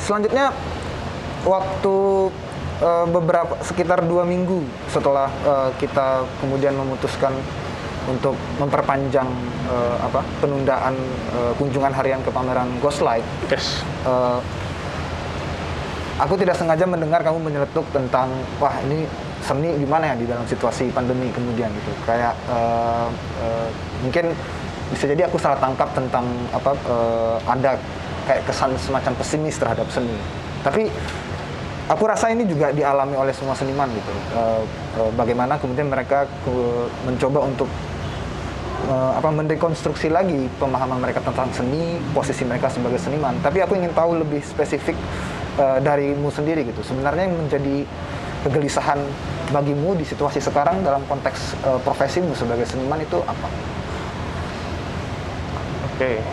selanjutnya waktu sekitar 2 minggu setelah kita kemudian memutuskan untuk memperpanjang penundaan kunjungan harian ke pameran Ghostlight. Yes. Aku tidak sengaja mendengar kamu menyeletuk tentang wah ini seni gimana ya di dalam situasi pandemi kemudian gitu. Kayak mungkin bisa jadi aku salah tangkap tentang ada kayak kesan semacam pesimis terhadap seni. Tapi aku rasa ini juga dialami oleh semua seniman gitu. Bagaimana kemudian mereka mencoba untuk mendekonstruksi lagi pemahaman mereka tentang seni, posisi mereka sebagai seniman. Tapi aku ingin tahu lebih spesifik darimu sendiri gitu. Sebenarnya yang menjadi kegelisahan bagimu di situasi sekarang dalam konteks profesimu sebagai seniman itu apa? Oke.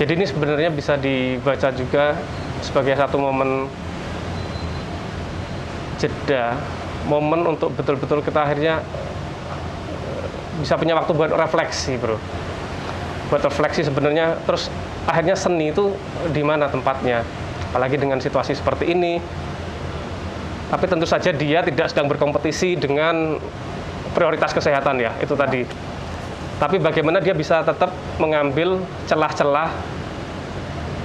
Jadi ini sebenarnya bisa dibaca juga sebagai satu momen jeda, momen untuk betul-betul kita akhirnya bisa punya waktu buat refleksi, bro. Buat refleksi sebenarnya, terus akhirnya seni itu di mana tempatnya, apalagi dengan situasi seperti ini. Tapi tentu saja dia tidak sedang berkompetisi dengan prioritas kesehatan ya, itu tadi. Tapi bagaimana dia bisa tetap mengambil celah-celah,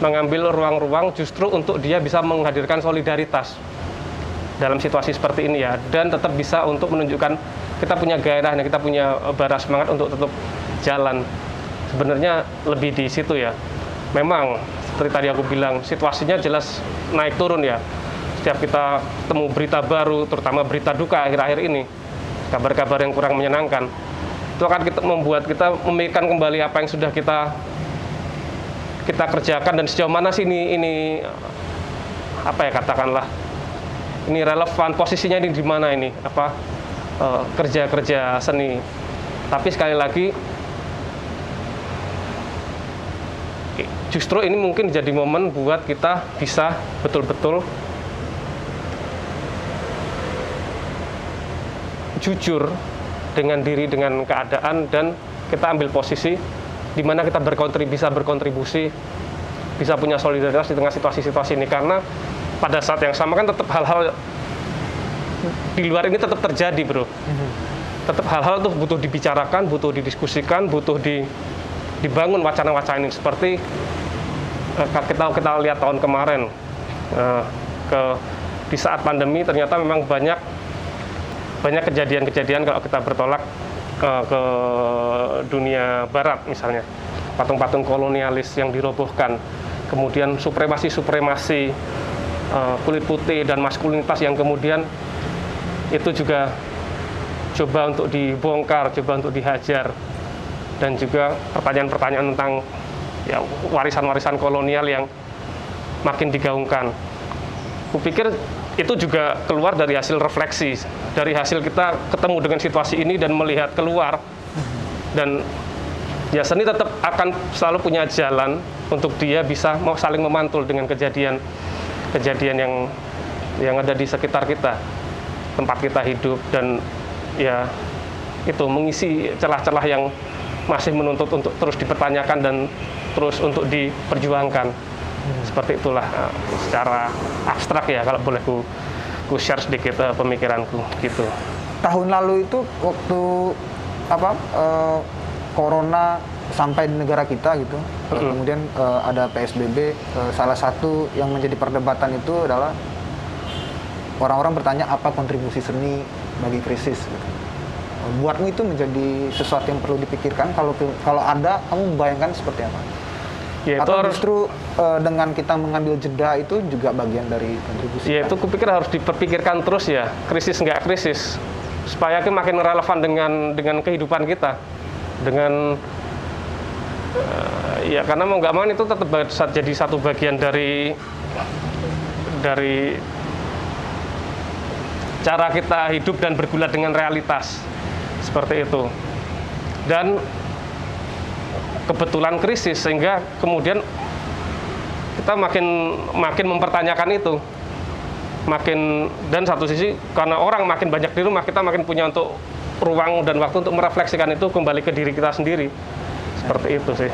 mengambil ruang-ruang justru untuk dia bisa menghadirkan solidaritas dalam situasi seperti ini ya, dan tetap bisa untuk menunjukkan kita punya gairah dan kita punya bara semangat untuk tetap jalan. Sebenarnya lebih di situ ya. Memang seperti tadi aku bilang, situasinya jelas naik turun ya. Setiap kita temu berita baru, terutama berita duka akhir-akhir ini, kabar-kabar yang kurang menyenangkan, itu akan membuat kita memikirkan kembali apa yang sudah kita kerjakan dan sejauh mana sih ini katakanlah ini relevan, posisinya ini di mana ini kerja seni. Tapi sekali lagi justru ini mungkin jadi momen buat kita bisa betul-betul jujur dengan diri, dengan keadaan, dan kita ambil posisi di mana kita bisa berkontribusi, bisa punya solidaritas di tengah situasi-situasi ini. Karena pada saat yang sama kan tetap hal-hal di luar ini tetap terjadi, bro. Tetap hal-hal itu butuh dibicarakan, butuh didiskusikan, butuh dibangun wacana-wacana ini. Seperti kita lihat tahun kemarin, di saat pandemi ternyata memang banyak kejadian-kejadian kalau kita bertolak ke dunia barat misalnya. Patung-patung kolonialis yang dirobohkan, kemudian supremasi kulit putih dan maskulinitas yang kemudian itu juga coba untuk dibongkar, coba untuk dihajar, dan juga pertanyaan-pertanyaan tentang ya warisan-warisan kolonial yang makin digaungkan. Kupikir itu juga keluar dari hasil refleksi, dari hasil kita ketemu dengan situasi ini dan melihat keluar. Dan ya seni tetap akan selalu punya jalan untuk dia bisa saling memantul dengan kejadian yang ada di sekitar kita, tempat kita hidup, dan ya itu mengisi celah-celah yang masih menuntut untuk terus dipertanyakan dan terus untuk diperjuangkan. Seperti itulah secara abstrak ya, kalau boleh ku share sedikit pemikiranku gitu. Tahun lalu itu waktu corona sampai di negara kita gitu, kemudian ada PSBB, salah satu yang menjadi perdebatan itu adalah orang-orang bertanya apa kontribusi seni bagi krisis gitu. Buatmu itu menjadi sesuatu yang perlu dipikirkan, kalau ada, kamu membayangkan seperti apa? Ya, atau justru dengan kita mengambil jeda itu juga bagian dari kontribusi? Ya, itu kupikir harus diperpikirkan terus ya, krisis nggak krisis, supaya makin relevan dengan kehidupan kita, dengan ya karena mau nggak mau itu tetap jadi satu bagian dari cara kita hidup dan bergulat dengan realitas seperti itu. Dan kebetulan krisis sehingga kemudian kita makin mempertanyakan itu, dan satu sisi karena orang makin banyak di rumah, kita makin punya untuk ruang dan waktu untuk merefleksikan itu kembali ke diri kita sendiri. Seperti itu sih.